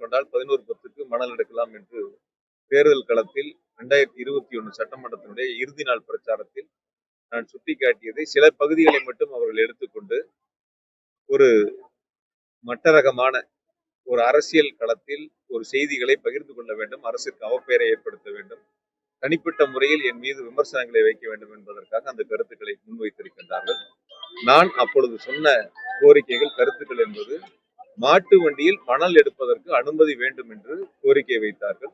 கொண்டால் 11:10க்கு மணல் எடுக்கலாம் என்று தேர்தல் களத்தில் 2021 சட்டமன்றத்தினுடைய இறுதி நாள் பிரச்சாரத்தில் நான் சுட்டிக்காட்டியதை சில பகுதிகளை மட்டும் அவர்கள் எடுத்துக்கொண்டு ஒரு மட்டரகமான ஒரு அரசியல் களத்தில் ஒரு செய்திகளை பகிர்ந்து கொள்ள வேண்டும், அரசிற்கு அவப்பெயரை ஏற்படுத்த வேண்டும், தனிப்பட்ட முறையில் என் மீது விமர்சனங்களை வைக்க வேண்டும் என்பதற்காக அந்த கருத்துக்களை முன்வைத்திருக்கின்றார்கள். நான் அப்பொழுது சொன்ன கோரிக்கைகள், கருத்துக்கள் என்பது மாட்டு வண்டியில் மணல் எடுப்பதற்கு அனுமதி வேண்டும் என்று கோரிக்கை வைத்தார்கள்.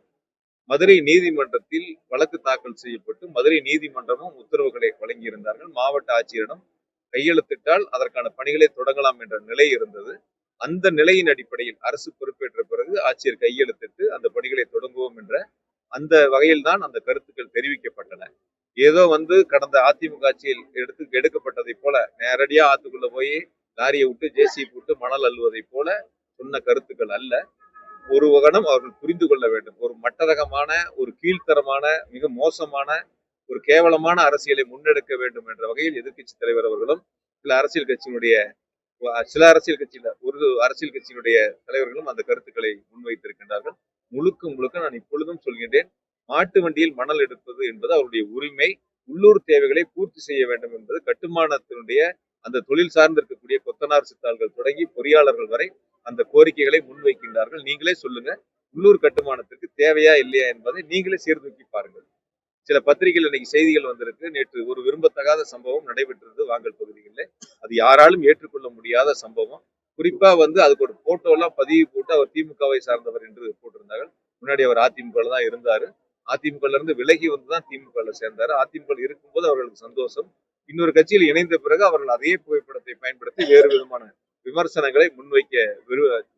மதுரை நீதிமன்றத்தில் வழக்கு தாக்கல் செய்யப்பட்டு மதுரை நீதிமன்றமும் உத்தரவுகளை வழங்கியிருந்தார்கள். மாவட்ட ஆட்சியரிடம் கையெழுத்திட்டால் அதற்கான பணிகளை தொடங்கலாம் என்ற நிலை இருந்தது. அந்த நிலையின் அடிப்படையில் அரசு பொறுப்பேற்ற பிறகு ஆட்சியர் கையெழுத்திட்டு அந்த பணிகளை தொடங்குவோம் என்ற அந்த வகையில் தான் அந்த கருத்துக்கள் தெரிவிக்கப்பட்டன. ஏதோ கடந்த அதிமுக ஆட்சியில் எடுக்கப்பட்டதை போல நேரடியா ஆத்துக்குள்ள போய் லாரியை விட்டு ஜேசிபி விட்டு மணல் அள்ளுவதை போல சொன்ன கருத்துக்கள் அல்ல. ஒரு வகனம் அவர்கள் புரிந்து கொள்ள வேண்டும். ஒரு மட்டரகமான, ஒரு கீழ்த்தரமான, மிக மோசமான, ஒரு கேவலமான அரசியலை முன்னெடுக்க வேண்டும் என்ற வகையில் எதிர்கட்சி தலைவர் அவர்களும் சில அரசியல் கட்சியினுடைய தலைவர்களும் அந்த கருத்துக்களை முன்வைத்திருக்கின்றார்கள். முழுக்க நான் இப்பொழுதும் சொல்கின்றேன், மாட்டு வண்டியில் மணல் எடுப்பது என்பது அவருடைய உரிமை. உள்ளூர் தேவைகளை பூர்த்தி செய்ய வேண்டும் என்பது கட்டுமானத்தினுடைய அந்த தொழில் சார்ந்திருக்கக்கூடிய கொத்தனார் சித்தாள்கள் தொடங்கி பொறியாளர்கள் வரை அந்த கோரிக்கைகளை முன்வைக்கின்றார்கள். நீங்களே சொல்லுங்க, உள்ளூர் கட்டுமானத்திற்கு தேவையா இல்லையா என்பதை நீங்களே சீர்தூக்கி பாருங்கள். சில பத்திரிகைகள் இன்னைக்கு செய்திகள் வந்திருக்கு. நேற்று ஒரு விரும்பத்தகாத சம்பவம் நடைபெற்றது வாங்கல் பகுதிகளில். அது யாராலும் ஏற்றுக்கொள்ள முடியாத சம்பவம். குறிப்பா அதுக்கு ஒரு போட்டோ எல்லாம் பதிவு போட்டு அவர் திமுகவை சார்ந்தவர் என்று போட்டிருந்தார்கள். முன்னாடி அவர் அதிமுக தான் இருந்தாரு. அதிமுக இருந்து விலகி வந்துதான் திமுக சேர்ந்தாரு. அதிமுக இருக்கும்போது அவர்களுக்கு சந்தோஷம். இன்னொரு கட்சியில் இணைந்த பிறகு அவர்கள் அதே புகைப்படத்தை பயன்படுத்தி வேறு விதமான விமர்சனங்களை முன்வைக்க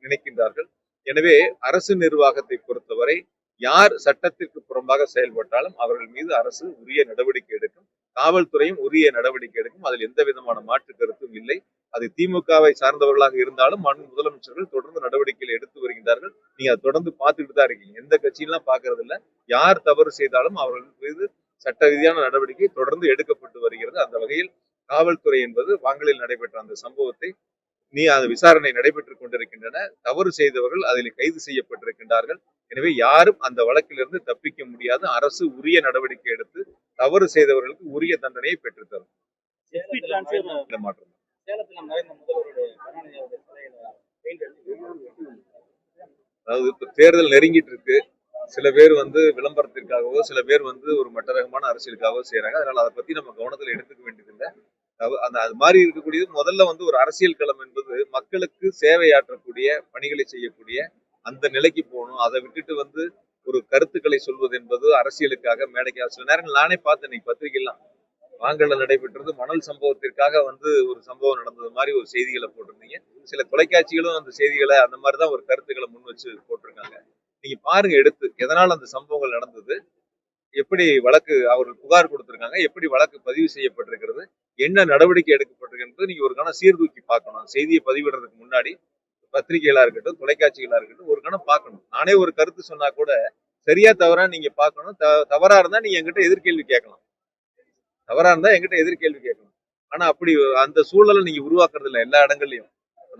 நினைக்கின்றார்கள். எனவே அரசு நிர்வாகத்தை பொறுத்தவரை யார் சட்டத்திற்கு புறம்பாக செயல்பட்டாலும் அவர்கள் மீது அரசு உரிய நடவடிக்கை எடுக்கும். காவல்துறையும் உரிய நடவடிக்கை எடுக்கும். அதில் எந்த விதமான மாற்று கருத்தும் இல்லை. அது திமுகவை சார்ந்தவர்களாக இருந்தாலும் மாண்பு முதலமைச்சர்கள் தொடர்ந்து நடவடிக்கைகள் எடுத்து வருகின்றார்கள். நீங்க அதை தொடர்ந்து பார்த்துட்டு தான் இருக்கீங்க. எந்த கட்சியெல்லாம் பார்க்கறது இல்லை. யார் தவறு செய்தாலும் அவர்கள் மீது சட்ட ரீதியான நடவடிக்கை தொடர்ந்து எடுக்கப்பட்டு வருகிறது. அந்த வகையில் காவல்துறை என்பது வாங்கலில் நடைபெற்ற அந்த சம்பவத்தை அந்த விசாரணை நடைபெற்றுக் கொண்டிருக்கின்றன. தவறு செய்தவர்கள் அதில் கைது செய்யப்பட்டிருக்கின்றார்கள். எனவே யாரும் அந்த வழக்கிலிருந்து தப்பிக்க முடியாது. அரசு உரிய நடவடிக்கை எடுத்து தவறு செய்தவர்களுக்கு உரிய தண்டனையை பெற்றுத்தரும். அதாவது இப்ப தேர்தல் நெருங்கிட்டு இருக்கு. சில பேர் விளம்பரத்திற்காகவோ, சில பேர் ஒரு மட்டரகமான அரசியலுக்காகவோ செய்யறாங்க. அதனால அதை பத்தி நம்ம கவனத்துல எடுத்துக்க வேண்டியதில்லை. அது மாதிரி இருக்கக்கூடியது முதல்ல ஒரு அரசியல் களம் என்பது மக்களுக்கு சேவையாற்றக்கூடிய பணிகளை செய்யக்கூடிய அந்த நிலைக்கு போகணும். அதை விட்டுட்டு ஒரு கருத்துக்களை சொல்வது என்பது அரசியலுக்காக மேடைக்காக. சில நேரங்கள் நானே பார்த்தேன், இன்னைக்கு பத்திரிகைலாம் வாங்கல்ல நடைபெற்றது மணல் சம்பவத்திற்காக ஒரு சம்பவம் நடந்தது மாதிரி ஒரு செய்திகளை போட்டிருந்தீங்க. சில தொலைக்காட்சிகளும் அந்த செய்திகளை அந்த மாதிரிதான் ஒரு கருத்துக்களை முன் வச்சு போட்டிருக்காங்க. நீங்க பாருங்க எடுத்து எதனால் அந்த சம்பவங்கள் நடந்தது, எப்படி வழக்கு அவர்கள் புகார் கொடுத்திருக்காங்க, எப்படி வழக்கு பதிவு செய்யப்பட்டிருக்கிறது, என்ன நடவடிக்கை எடுக்கப்பட்டிருக்கிறது நீங்க ஒரு கணம் சீர்தூக்கி பார்க்கணும். செய்தியை பதிவிடுறதுக்கு முன்னாடி பத்திரிகைகளா இருக்கட்டும், தொலைக்காட்சிகளா இருக்கட்டும், ஒரு கணம் பார்க்கணும். நானே ஒரு கருத்து சொன்னா கூட சரியா தவறா நீங்க பார்க்கணும். தவறா இருந்தா நீங்க என்கிட்ட எதிர்கேள்வி கேட்கலாம். ஆனா அப்படி அந்த சூழலை நீங்க உருவாக்குறது இல்லை எல்லா இடங்கள்லயும்.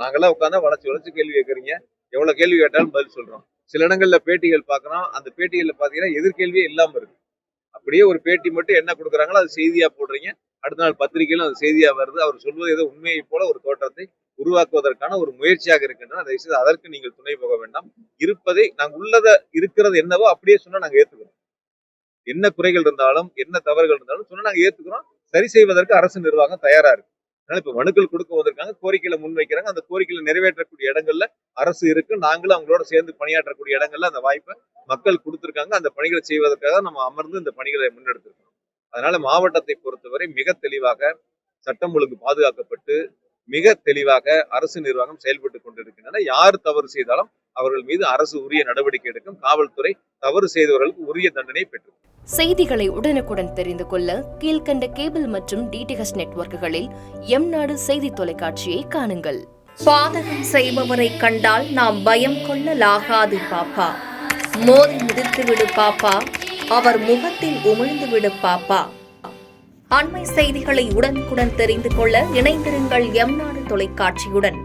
நாங்கெல்லாம் உட்காந்தா வளைச்சு கேள்வி கேட்கறீங்க. எவ்வளவு கேள்வி கேட்டாலும் பதில் சொல்றோம். சில இடங்கள்ல பேட்டிகள் பாக்குறோம். அந்த பேட்டிகள்ல பாத்தீங்கன்னா எதிர்கேள்வியே இல்லாம இருக்கு. அப்படியே ஒரு பேட்டி மட்டும் என்ன கொடுக்குறாங்களோ அது செய்தியா போடுறீங்க. அடுத்த நாள் பத்திரிகையிலும் அது செய்தியா வருது. அவர் சொல்வது ஏதோ உண்மையை போல ஒரு தோற்றத்தை உருவாக்குவதற்கான ஒரு முயற்சியாக இருக்கின்றன. தயவுசெய்து அதற்கு நீங்கள் துணை போக வேண்டாம். இருப்பதை நாங்க இருக்கிறது என்னவோ அப்படியே சொன்னா நாங்க ஏத்துக்கிறோம். என்ன குறைகள் இருந்தாலும், என்ன தவறுகள் இருந்தாலும் சொன்னா நாங்க ஏத்துக்கிறோம். சரி செய்வதற்கு அரசு நிர்வாகம் தயாரா இருக்கு. அதனால இப்ப மனுக்கள் கொடுக்க வந்திருக்காங்க, கோரிக்கைகளை முன்வைக்கிறாங்க. அந்த கோரிக்கைகளை நிறைவேற்றக்கூடிய இடங்கள்ல அரசு இருக்கு. நாங்களும் அவங்களோட சேர்ந்து பணியாற்றக்கூடிய இடங்கள்ல அந்த வாய்ப்பை மக்கள் கொடுத்திருக்காங்க. அந்த பணிகளை செய்வதற்காக நம்ம அமர்ந்து இந்த பணிகளை முன்னெடுத்திருக்கோம். அதனால மாவட்டத்தை பொறுத்தவரை மிக தெளிவாக சட்டம் ஒழுங்கு பாதுகாக்கப்பட்டு மிக தெளிவாக அரசு நிர்வாகம் செயல்பட்டு கொண்டிருக்கின்றன. யார் தவறு செய்தாலும் அவர்கள் மீது அரசு உரிய நடவடிக்கை எடுக்கும். காவல்துறை தவறு செய்தவர்களுக்கு உரிய தண்டனை பெற்றும். செய்திகளை உடனுக்குடன் தெரிந்து கொள்ள கீழ்கண்ட கேபிள் மற்றும் டிடிஎச் நெட்வொர்க்குகளில் எம்நாடு செய்தி தொலைக்காட்சியை காணுங்கள். பாதகம் செய்பவரை கண்டால் நாம் பயம் கொள்ளலாகாது பாப்பா. மோதி மிதித்து விடு பாப்பா, அவர் முகத்தில் உமிழ்ந்து விடு பாப்பா. அண்மை செய்திகளை உடனுக்குடன் தெரிந்து கொள்ள இணைந்திருங்கள் எம்நாடு தொலைக்காட்சியுடன்.